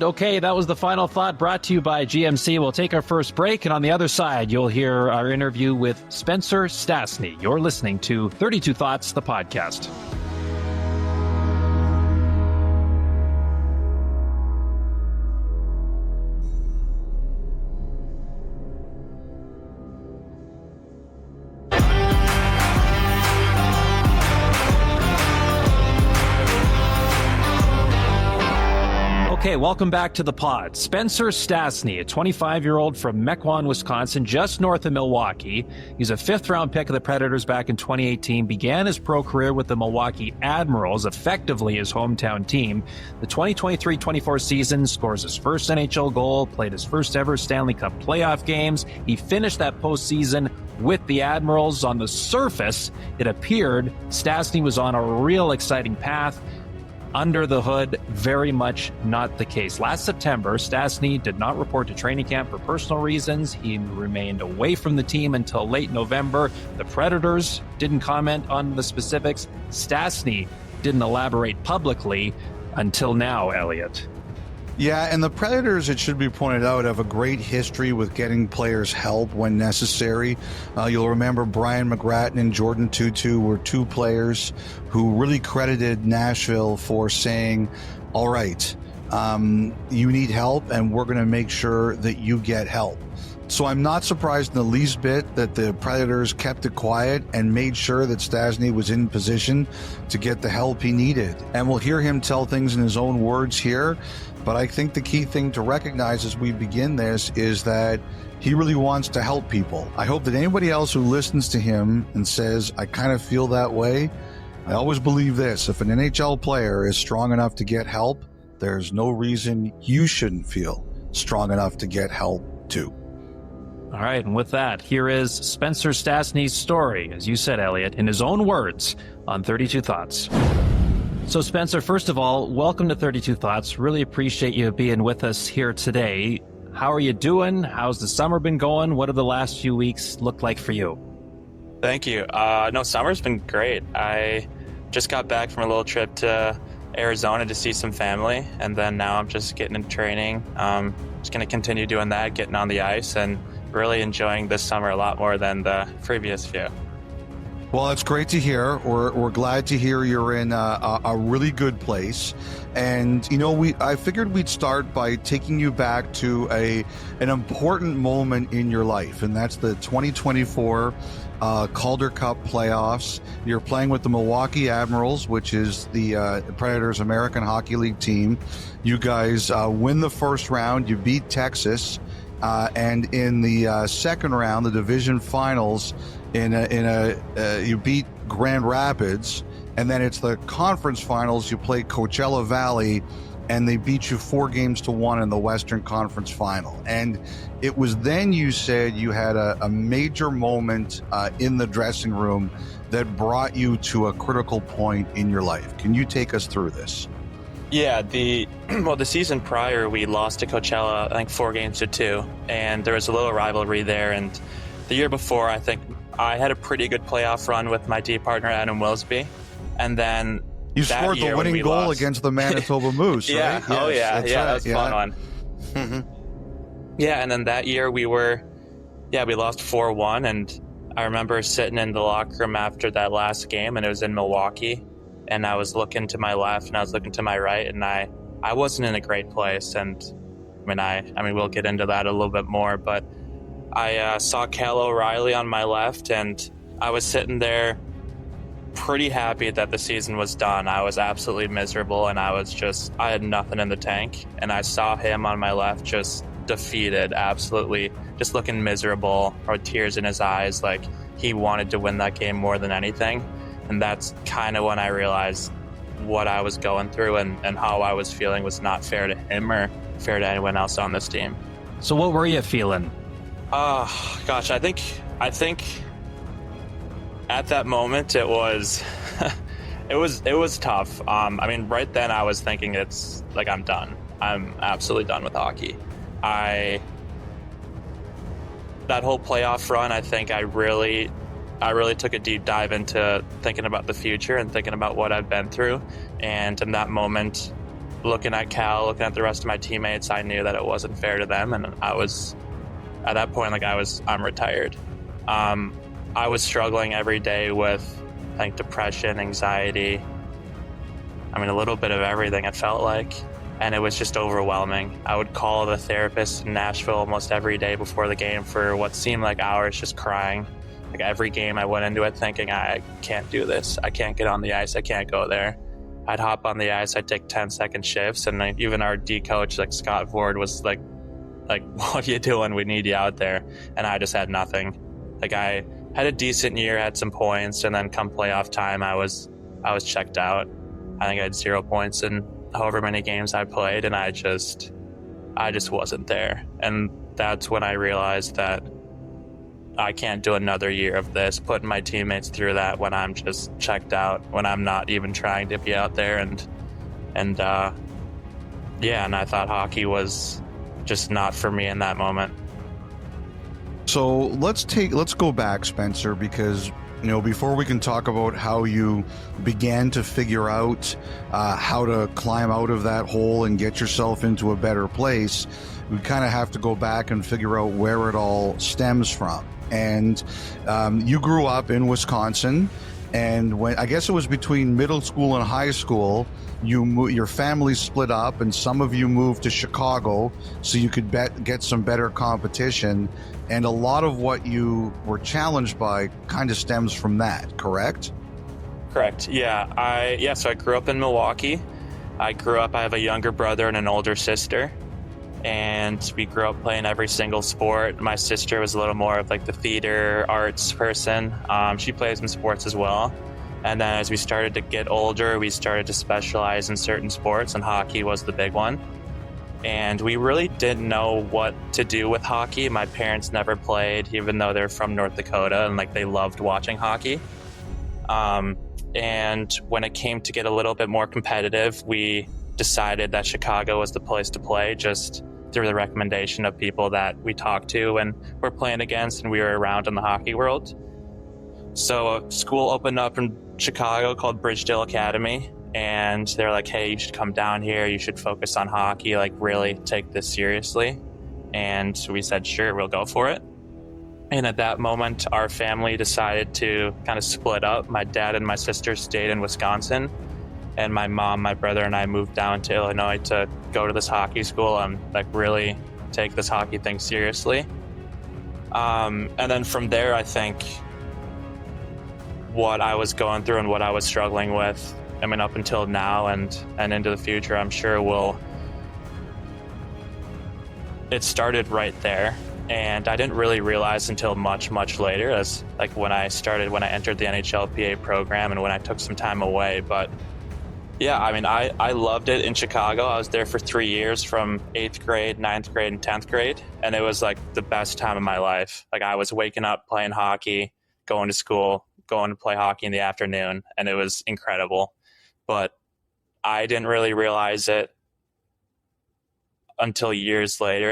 Okay, that was the final thought brought to you by GMC. We'll take our first break, and on the other side, you'll hear our interview with Spencer Stastny. You're listening to 32 Thoughts, the podcast. Okay, welcome back to the pod. Spencer Stastny, a 25-year-old from Mequon, Wisconsin, just north of Milwaukee. He's a fifth-round pick of the Predators back in 2018, began his pro career with the Milwaukee Admirals, effectively his hometown team. The 2023-24 season, scores his first NHL goal, played his first ever Stanley Cup playoff games. He finished that postseason with the Admirals. On the surface, it appeared Stastny was on a real exciting path. Under the hood, very much not the case. Last September, Stastny did not report to training camp for personal reasons. He remained away from the team until late November. The Predators didn't comment on the specifics. Stastny didn't elaborate publicly until now, Elliotte. Yeah, and the Predators, it should be pointed out, have a great history with getting players help when necessary. You'll remember Brian McGrattan and Jordan Tutu were two players who really credited Nashville for saying, all right, you need help, and we're going to make sure that you get help. So I'm not surprised in the least bit that the Predators kept it quiet and made sure that Stastny was in position to get the help he needed. And we'll hear him tell things in his own words here. But I think the key thing to recognize as we begin this is that he really wants to help people. I hope that anybody else who listens to him and says, I kind of feel that way, I always believe this: if an NHL player is strong enough to get help, there's no reason you shouldn't feel strong enough to get help too. All right, and with that, here is Spencer Stastny's story, as you said, Elliotte, in his own words on 32 Thoughts. So, Spencer, first of all, welcome to 32 Thoughts. Really appreciate you being with us here today. How are you doing? How's the summer been going? What have the last few weeks looked like for you? Thank you. No, summer's been great. I just got back from a little trip to Arizona to see some family, and then now I'm just getting into training. Just going to continue doing that, getting on the ice, and really enjoying this summer a lot more than the previous few. Well, it's great to hear. We're glad to hear you're in a really good place. And, you know, I figured we'd start by taking you back to an important moment in your life, and that's the 2024 Calder Cup playoffs. You're playing with the Milwaukee Admirals, which is the Predators' American Hockey League team. You guys win the first round. You beat Texas. And in the second round, the division finals, you beat Grand Rapids, and then it's the conference finals. You play Coachella Valley, and they beat you 4-1 in the Western Conference Final. And it was then you said you had a major moment in the dressing room that brought you to a critical point in your life. Can you take us through this? Yeah, the season prior, we lost to Coachella, I think 4-2, and there was a little rivalry there. And the year before, I think I had a pretty good playoff run with my D partner, Adam Wilsby. And then you scored the winning goal against the Manitoba Moose, yeah. right? Oh, yes, yeah. That's yeah, right. that was a fun one. Mm-hmm. Yeah, and then that year we lost 4-1, and I remember sitting in the locker room after that last game, and it was in Milwaukee. And I was looking to my left and I was looking to my right, and I wasn't in a great place. And I mean, we'll get into that a little bit more, but I saw Cal O'Reilly on my left, and I was sitting there pretty happy that the season was done. I was absolutely miserable, and I had nothing in the tank. And I saw him on my left just defeated, absolutely just looking miserable, or tears in his eyes, like he wanted to win that game more than anything. And that's kind of when I realized what I was going through and how I was feeling was not fair to him or fair to anyone else on this team. So what were you feeling? Gosh, I think at that moment it was it was tough. I mean, right then I was thinking it's like I'm done. I'm absolutely done with hockey. That whole playoff run, I think I really took a deep dive into thinking about the future and thinking about what I've been through. And in that moment, looking at Cal, looking at the rest of my teammates, I knew that it wasn't fair to them, and I was at that point I'm retired. I was struggling every day with like depression, anxiety. I mean, a little bit of everything, it felt like, and it was just overwhelming. I would call the therapist in Nashville almost every day before the game for what seemed like hours, just crying. Like every game I went into it thinking, I can't do this. I can't get on the ice. I can't go there. I'd hop on the ice. I'd take 10-second shifts. And like, even our D coach, like Scott Ford, was like, what are you doing? We need you out there. And I just had nothing. Like I had a decent year, had some points. And then come playoff time, I was checked out. I think I had 0 points in however many games I played. And I just wasn't there. And that's when I realized that I can't do another year of this, putting my teammates through that when I'm just checked out, when I'm not even trying to be out there. And I thought hockey was just not for me in that moment. So let's go back, Spencer, because before we can talk about how you began to figure out how to climb out of that hole and get yourself into a better place, we kind of have to go back and figure out where it all stems from. And you grew up in Wisconsin, and when I guess it was between middle school and high school, your family split up, and some of you moved to Chicago so you could get some better competition. And a lot of what you were challenged by kind of stems from that, correct? Correct. Yeah. So I grew up in Milwaukee. I have a younger brother and an older sister. And we grew up playing every single sport. My sister was a little more of like the theater arts person. She plays in sports as well. And then as we started to get older, we started to specialize in certain sports, and hockey was the big one. And we really didn't know what to do with hockey. My parents never played, even though they're from North Dakota, and like they loved watching hockey. And when it came to get a little bit more competitive, we decided that Chicago was the place to play, just through the recommendation of people that we talked to and were playing against and we were around in the hockey world. So a school opened up in Chicago called Bridgedale Academy, and they're like, hey, you should come down here, you should focus on hockey, like really take this seriously. And we said, sure, we'll go for it. And at that moment, our family decided to kind of split up. My dad and my sister stayed in Wisconsin, and my mom, my brother, and I moved down to Illinois to go to this hockey school and like really take this hockey thing seriously. And then from there, I think what I was going through and what I was struggling with, I mean, up until now and into the future, I'm sure it started right there. And I didn't really realize until much, much later, as like when I entered the NHLPA program and when I took some time away. But yeah, I mean, I loved it in Chicago. I was there for 3 years, from 8th grade, 9th grade, and 10th grade. And it was like the best time of my life. Like I was waking up, playing hockey, going to school, going to play hockey in the afternoon. And it was incredible. But I didn't really realize it until years later.